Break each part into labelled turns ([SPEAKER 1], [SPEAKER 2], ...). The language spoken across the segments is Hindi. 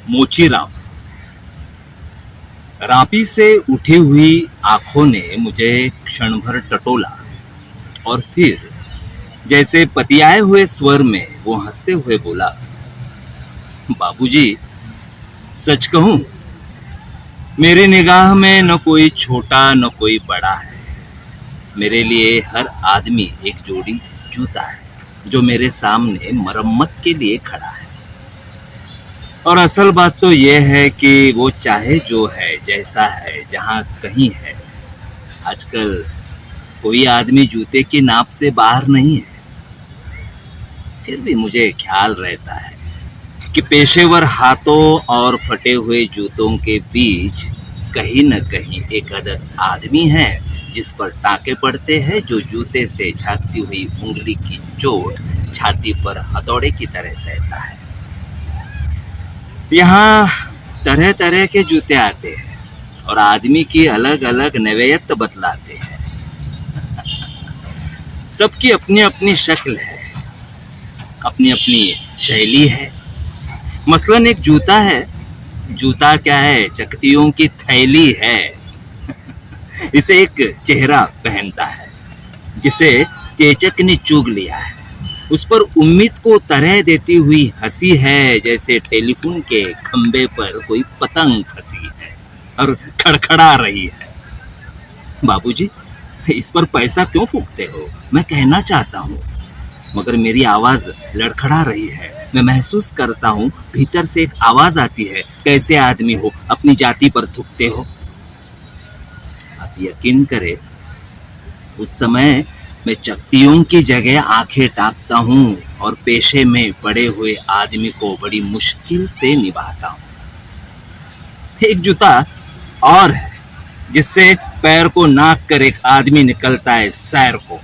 [SPEAKER 1] मोचीराम। रापी से उठी हुई आंखों ने मुझे क्षण भर टटोला और फिर जैसे पतियाए हुए स्वर में वो हंसते हुए बोला, बाबूजी, सच कहूं, मेरी निगाह में न कोई छोटा न कोई बड़ा है। मेरे लिए हर आदमी एक जोड़ी जूता है जो मेरे सामने मरम्मत के लिए खड़ा है। और असल बात तो यह है कि वो चाहे जो है, जैसा है, जहां कहीं है, आजकल कोई आदमी जूते की नाप से बाहर नहीं है। फिर भी मुझे ख्याल रहता है कि पेशेवर हाथों और फटे हुए जूतों के बीच कहीं न कहीं एक अदद आदमी है जिस पर टाके पड़ते हैं, जो जूते से झांकती हुई उंगली की चोट छाती पर हथौड़े की तरह सहता है। यहाँ तरह तरह के जूते आते हैं और आदमी की अलग अलग नैयत बतलाते हैं। सबकी अपनी अपनी शक्ल है, अपनी अपनी शैली है। मसलन एक जूता है, जूता क्या है, चकतियों की थैली है। इसे एक चेहरा पहनता है जिसे चेचक ने चुग लिया है। उस पर उम्मीद को तरह देती हुई हंसी है, जैसे टेलीफोन के खंबे पर कोई पतंग फंसी है और खड़खड़ा रही है। बाबूजी, इस पर पैसा क्यों फूंकते हो? मैं कहना चाहता हूँ, मगर मेरी आवाज लड़खड़ा रही है। मैं महसूस करता हूँ भीतर से एक आवाज आती है, कैसे आदमी हो, अपनी जाति पर थूकते हो। आप यकीन करें, उस समय मैं चकतियों की जगह आंखें ताकता हूँ और पेशे में पड़े हुए आदमी को बड़ी मुश्किल से निभाता हूँ। एक जूता और है जिससे पैर को नाक कर एक आदमी निकलता है सैर को।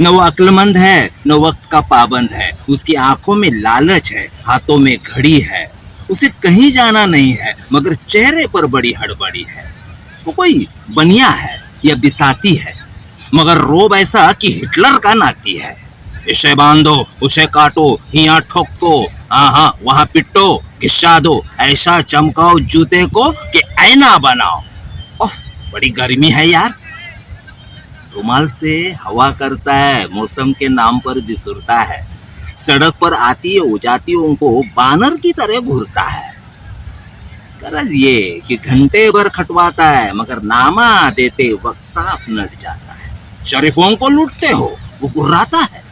[SPEAKER 1] न वो अक्लमंद है, न वक्त का पाबंद है। उसकी आंखों में लालच है, हाथों में घड़ी है। उसे कहीं जाना नहीं है, मगर चेहरे पर बड़ी हड़बड़ी है। वो कोई बनिया है या बिसाती है, मगर रोब ऐसा कि हिटलर का नाती है। इसे बांधो, उसे काटो, हिया ठोको, हाँ वहां पिटो, घिसा दो, ऐसा चमकाओ जूते को कि ऐना बनाओ। उफ, बड़ी गर्मी है यार। रुमाल से हवा करता है, मौसम के नाम पर बिसुरता है। सड़क पर आती जातियों को बानर की तरह घूरता है। गरज ये कि घंटे भर खटवाता है, मगर नामा देते वक्त साफ नट जाता है। शरीफों को लूटते हो, वो गुर्राता है,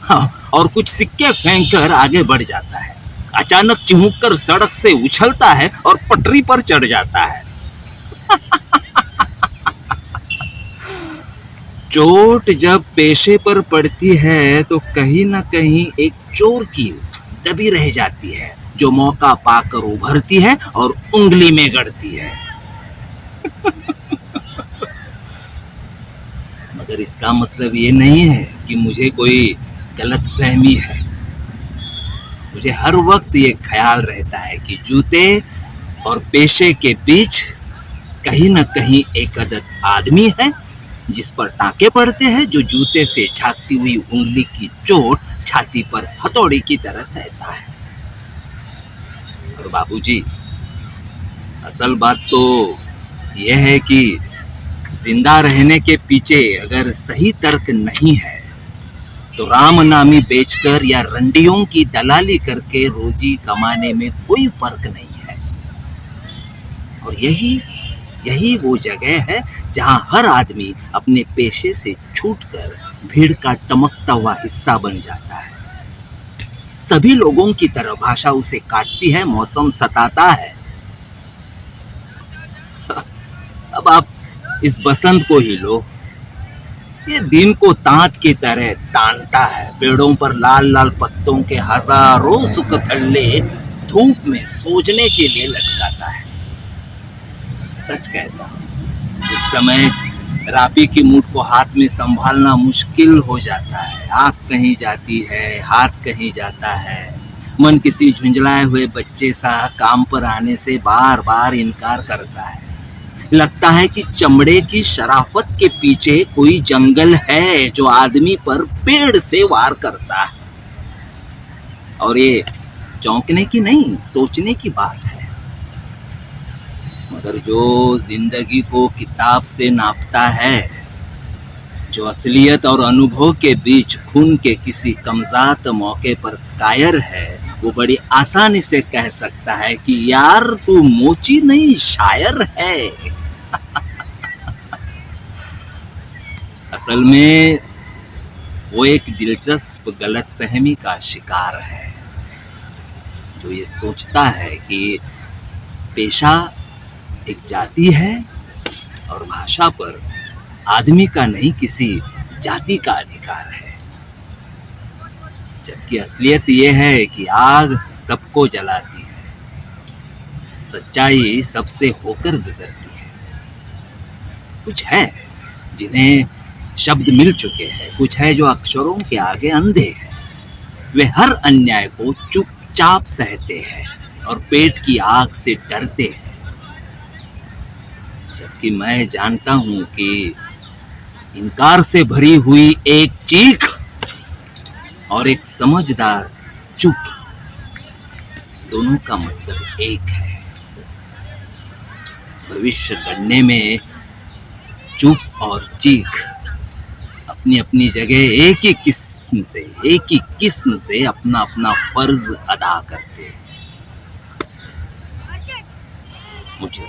[SPEAKER 1] हाँ, और कुछ सिक्के फेंक कर आगे बढ़ जाता है। अचानक चिमुक कर सड़क से उछलता है और पटरी पर चढ़ जाता है। चोट जब पेशे पर पड़ती है तो कहीं न कहीं एक चोर की दबी रह जाती है, जो मौका पाकर उभरती है और उंगली में गड़ती है। मगर इसका मतलब ये नहीं है कि मुझे कोई गलतफहमी है। मुझे हर वक्त ये ख्याल रहता है कि जूते और पेशे के बीच कहीं न कहीं एक अदद आदमी है जिस पर टाके पड़ते हैं, जो जूते से झांकती हुई उंगली की चोट छाती पर हथौड़ी की तरह सहता है। और बाबूजी, असल बात तो यह है कि जिंदा रहने के पीछे अगर सही तर्क नहीं है तो राम नामी बेचकर या रंडियों की दलाली करके रोजी कमाने में कोई फर्क नहीं है। और यही वो जगह है जहां हर आदमी अपने पेशे से छूटकर भीड़ का टमकता हुआ हिस्सा बन जाता है। सभी लोगों की तरह भाषा उसे काटती है, मौसम सताता है। अब आप इस बसंत को ही लो, ये दिन को तांत की तरह तानता है। पेड़ों पर लाल लाल पत्तों के हजारों सुकथल्ले धूप में सोजने के लिए लटकाता है। सच कहता हूँ, उस समय रापी की मूठ को हाथ में संभालना मुश्किल हो जाता है। आंख कहीं जाती है, हाथ कहीं जाता है। मन किसी झुंझलाए हुए बच्चे सा काम पर आने से बार बार इनकार करता है। लगता है कि चमड़े की शराफत के पीछे कोई जंगल है जो आदमी पर पेड़ से वार करता है। और ये चौंकने की नहीं, सोचने की बात है। मगर जो जिंदगी को किताब से नापता है, जो असलियत और अनुभव के बीच खून के किसी कमजात मौके पर कायर है, वो बड़ी आसानी से कह सकता है कि यार तू मोची नहीं शायर है। असल में वो एक दिलचस्प गलतफहमी का शिकार है, जो ये सोचता है कि पेशा एक जाति है और भाषा पर आदमी का नहीं किसी जाति का अधिकार है। जबकि असलियत ये है कि आग सबको जलाती है, सच्चाई सबसे होकर गुजरती है। कुछ है जिन्हें शब्द मिल चुके हैं, कुछ है जो अक्षरों के आगे अंधे हैं। वे हर अन्याय को चुपचाप सहते हैं और पेट की आग से डरते हैं। जबकि मैं जानता हूं कि इनकार से भरी हुई एक चीख और एक समझदार चुप, दोनों का मतलब एक है। भविष्य गढ़ने में चुप और चीख अपनी अपनी जगह एक ही किस्म से अपना अपना फर्ज अदा करते हैं। मुझे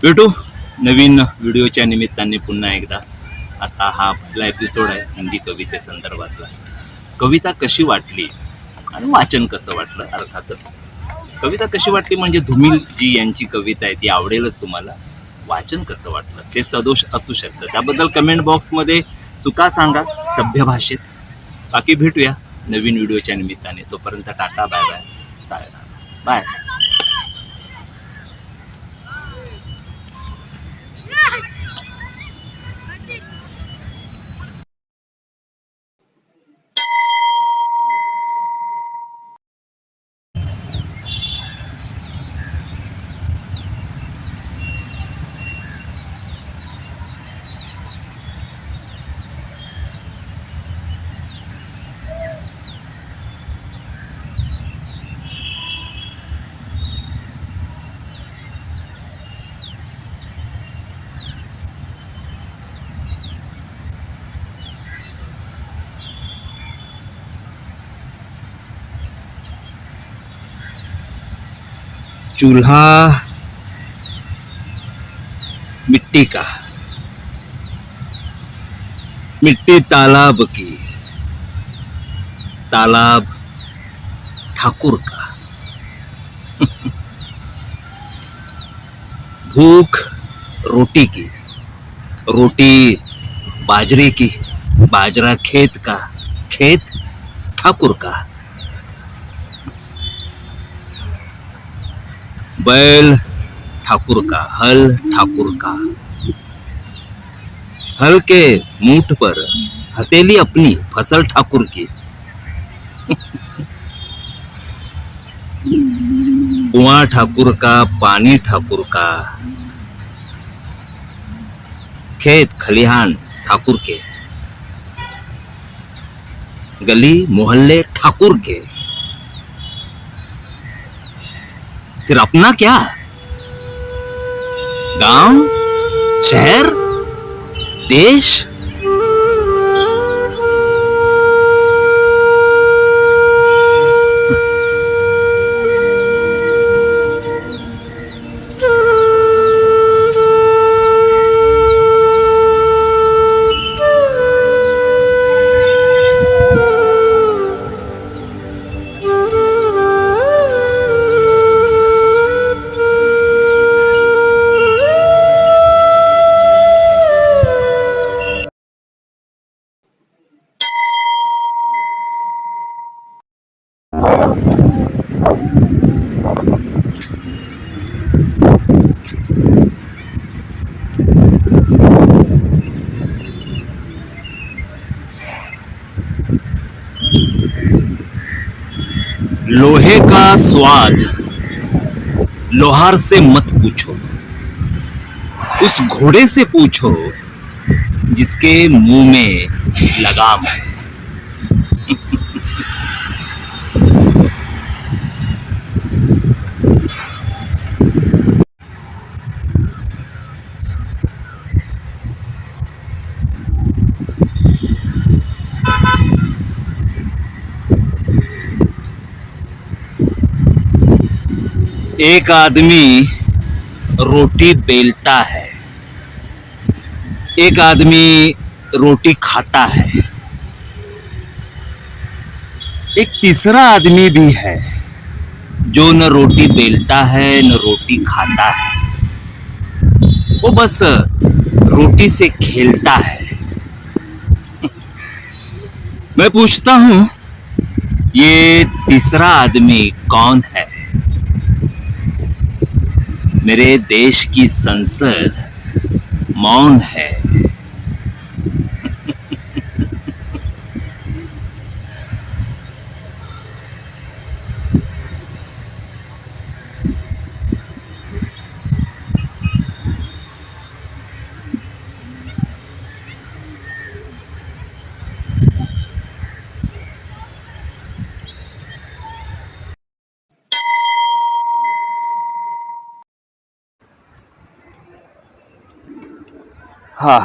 [SPEAKER 1] भेटू नवीन व्हिडिओच्या निमित्ताने पुन्हा एकदा। आता हा आपला एपिसोड आहे हिंदी कवितेसंदर्भातला। कविता कशी वाटली आणि वाचन कसं वाटलं, अर्थातच कविता कशी वाटली म्हणजे धुमिल जी यांची कविता आहे ती आवडेलच तुम्हाला। वाचन कसं वाटलं ते सदोष असू शकतं, त्याबद्दल कमेंट बॉक्समध्ये चुका सांगा सभ्य भाषेत। बाकी भेटूया नवीन व्हिडिओच्या निमित्ताने, तोपर्यंत tata bye bye Saira bye. चूल्हा मिट्टी का, मिट्टी तालाब की, तालाब ठाकुर का। भूख रोटी की, रोटी बाजरे की, बाजरा खेत का, खेत ठाकुर का। बैल ठाकुर का, हल ठाकुर का, हल के मूठ पर हथेली अपनी, फसल ठाकुर की। कुआं ठाकुर का, पानी ठाकुर का, खेत खलिहान ठाकुर के, गली मोहल्ले ठाकुर के। फिर अपना क्या? गांव, शहर, देश। लोहे का स्वाद लोहार से मत पूछो, उस घोड़े से पूछो जिसके मुंह में लगाम है। एक आदमी रोटी बेलता है, एक आदमी रोटी खाता है, एक तीसरा आदमी भी है जो न रोटी बेलता है न रोटी खाता है, वो बस रोटी से खेलता है। मैं पूछता हूं, ये तीसरा आदमी कौन है? मेरे देश की संसद मौन है। हाँ,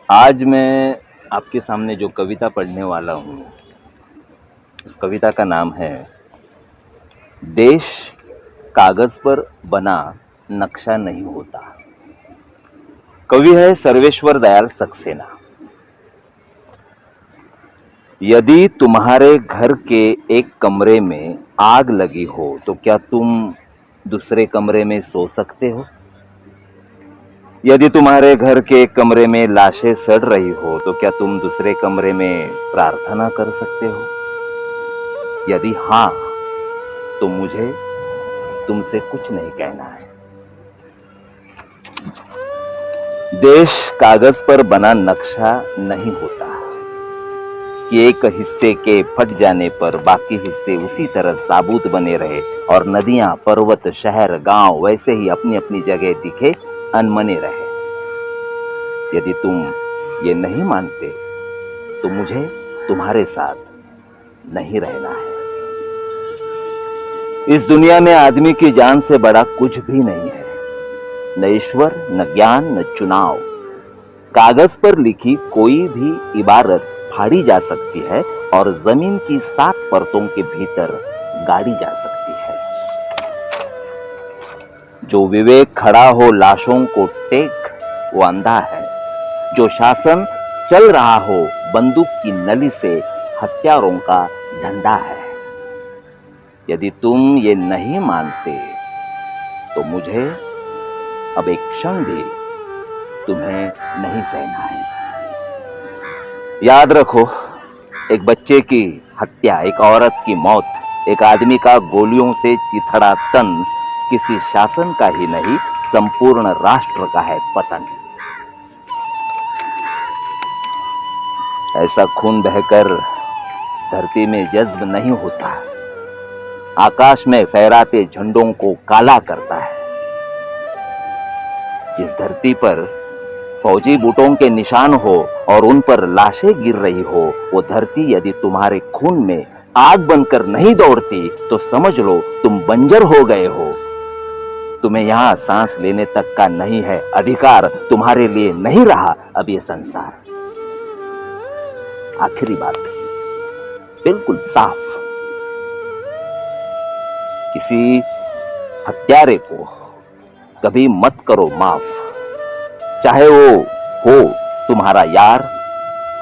[SPEAKER 1] आज मैं आपके सामने जो कविता पढ़ने वाला हूँ, उस कविता का नाम है देश कागज पर बना नक्शा नहीं होता। कवि है सर्वेश्वर दयाल सक्सेना। यदि तुम्हारे घर के एक कमरे में आग लगी हो तो क्या तुम दूसरे कमरे में सो सकते हो? यदि तुम्हारे घर के एक कमरे में लाशें सड़ रही हो तो क्या तुम दूसरे कमरे में प्रार्थना कर सकते हो? यदि हाँ, तो मुझे तुमसे कुछ नहीं कहना है। देश कागज पर बना नक्शा नहीं होता कि एक हिस्से के फट जाने पर बाकी हिस्से उसी तरह साबुत बने रहे और नदियां, पर्वत, शहर, गांव वैसे ही अपनी अपनी जगह दिखे, अनमने रहे। यदि तुम ये नहीं मानते तो मुझे तुम्हारे साथ नहीं रहना है। इस दुनिया में आदमी की जान से बड़ा कुछ भी नहीं है, न ईश्वर, न ज्ञान, न चुनाव। कागज पर लिखी कोई भी इबारत फाड़ी जा सकती है और जमीन की 7 परतों के भीतर गाड़ी जा सकती है। जो विवेक खड़ा हो लाशों को टेक, वो अंधा है। जो शासन चल रहा हो बंदूक की नली से, हत्यारों का धंधा है। यदि तुम ये नहीं मानते तो मुझे अब एक क्षण भी तुम्हें नहीं सहना है। याद रखो, एक बच्चे की हत्या, एक औरत की मौत, एक आदमी का गोलियों से चिथड़ा तन किसी शासन का ही नहीं, संपूर्ण राष्ट्र का है पतन। ऐसा खून बहकर धरती में जज्ब नहीं होता, आकाश में फहराते झंडों को काला करता है। जिस धरती पर फौजी बूटों के निशान हो और उन पर लाशें गिर रही हो, वो धरती यदि तुम्हारे खून में आग बनकर नहीं दौड़ती तो समझ लो तुम बंजर हो गए हो। तुम्हें यहां सांस लेने तक का नहीं है अधिकार, तुम्हारे लिए नहीं रहा अब ये संसार। आखिरी बात बिल्कुल साफ, किसी हत्यारे को कभी मत करो माफ, चाहे वो हो तुम्हारा यार,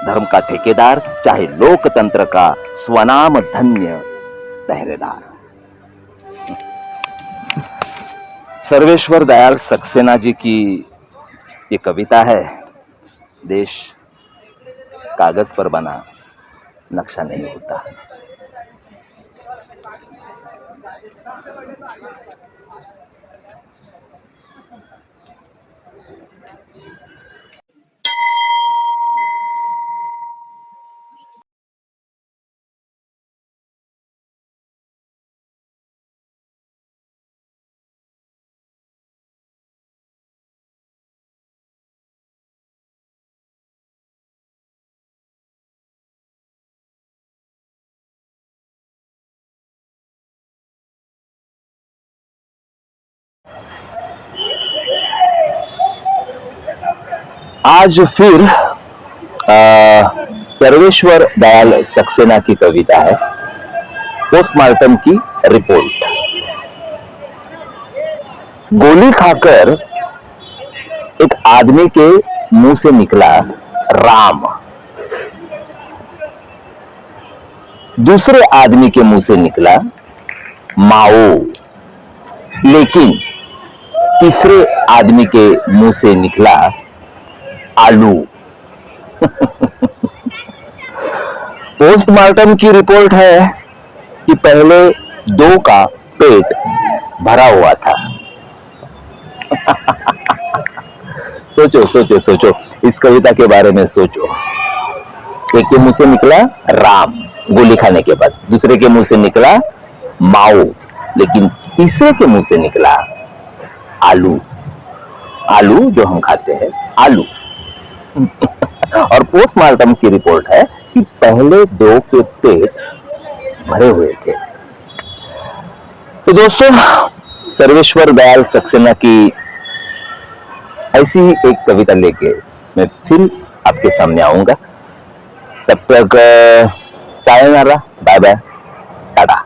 [SPEAKER 1] धर्म का ठेकेदार, चाहे लोकतंत्र का स्वनाम धन्य पहरेदार। सर्वेश्वर दयाल सक्सेना जी की ये कविता है, देश कागज पर बना नक्शा नहीं होता। आज फिर सर्वेश्वर दयाल सक्सेना की कविता है।
[SPEAKER 2] पोस्टमार्टम की रिपोर्ट। गोली खाकर एक आदमी के मुंह से निकला राम, दूसरे आदमी के मुंह से निकला माओ, लेकिन तीसरे आदमी के मुंह से निकला आलू। पोस्टमार्टम की रिपोर्ट है कि पहले दो का पेट भरा हुआ था। सोचो सोचो सोचो, इस कविता के बारे में सोचो। एक के मुंह से निकला राम गोली खाने के बाद, दूसरे के मुंह से निकला माओ, लेकिन तीसरे के मुंह से निकला आलू। आलू जो हम खाते हैं, आलू। और पोस्टमार्टम की रिपोर्ट है कि पहले दो के पेट भरे हुए थे। तो दोस्तों, सर्वेश्वर दयाल सक्सेना की ऐसी एक कविता लेके मैं फिर आपके सामने आऊंगा। तब तक सायोनारा, बाय बाय, टाटा।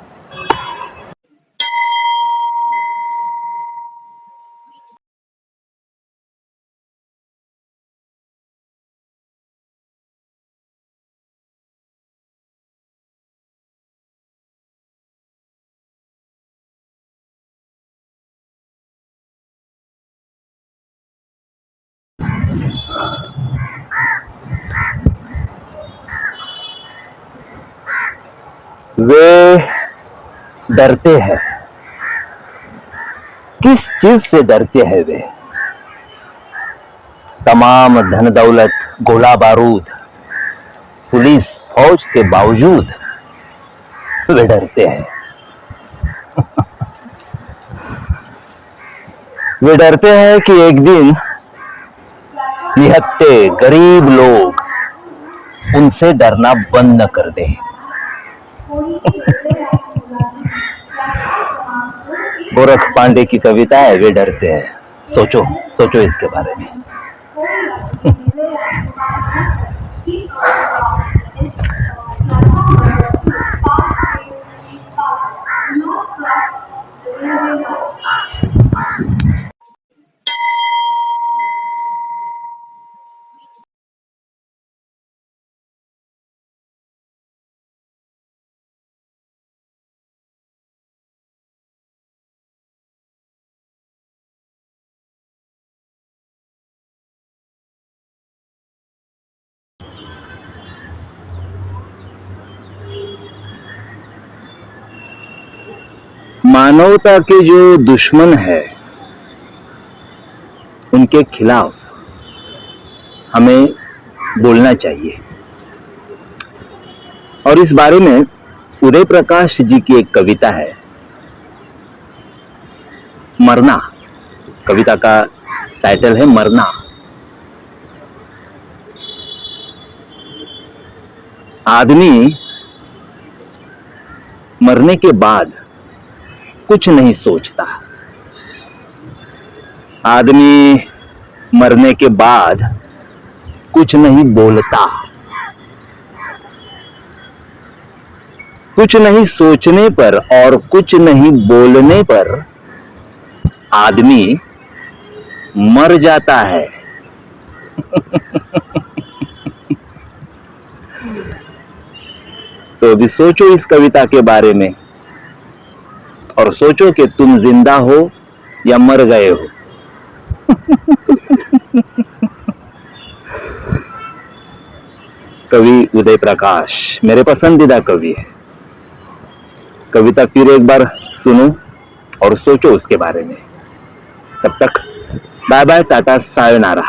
[SPEAKER 2] वे डरते हैं। किस चीज से डरते हैं वे? तमाम धन दौलत, गोला बारूद, पुलिस फौज के बावजूद वे डरते हैं। वे डरते हैं कि एक दिन निहत्थे गरीब लोग उनसे डरना बंद न कर दें। गोरख पांडे की कविता है, वे डरते हैं। सोचो सोचो इसके बारे में। मानवता के जो दुश्मन है, उनके खिलाफ हमें बोलना चाहिए। और इस बारे में उदय प्रकाश जी की एक कविता है, मरना। कविता का टाइटल है मरना। आदमी मरने के बाद कुछ नहीं सोचता। आदमी मरने के बाद कुछ नहीं बोलता। कुछ नहीं सोचने पर और कुछ नहीं बोलने पर आदमी मर जाता है। तो अभी सोचो इस कविता के बारे में, और सोचो कि तुम जिंदा हो या मर गए हो। कवि उदय प्रकाश मेरे पसंदीदा कवि है। कविता फिर एक बार सुनो और सोचो उसके बारे में। तब तक बाय बाय, टाटा, सायोनारा।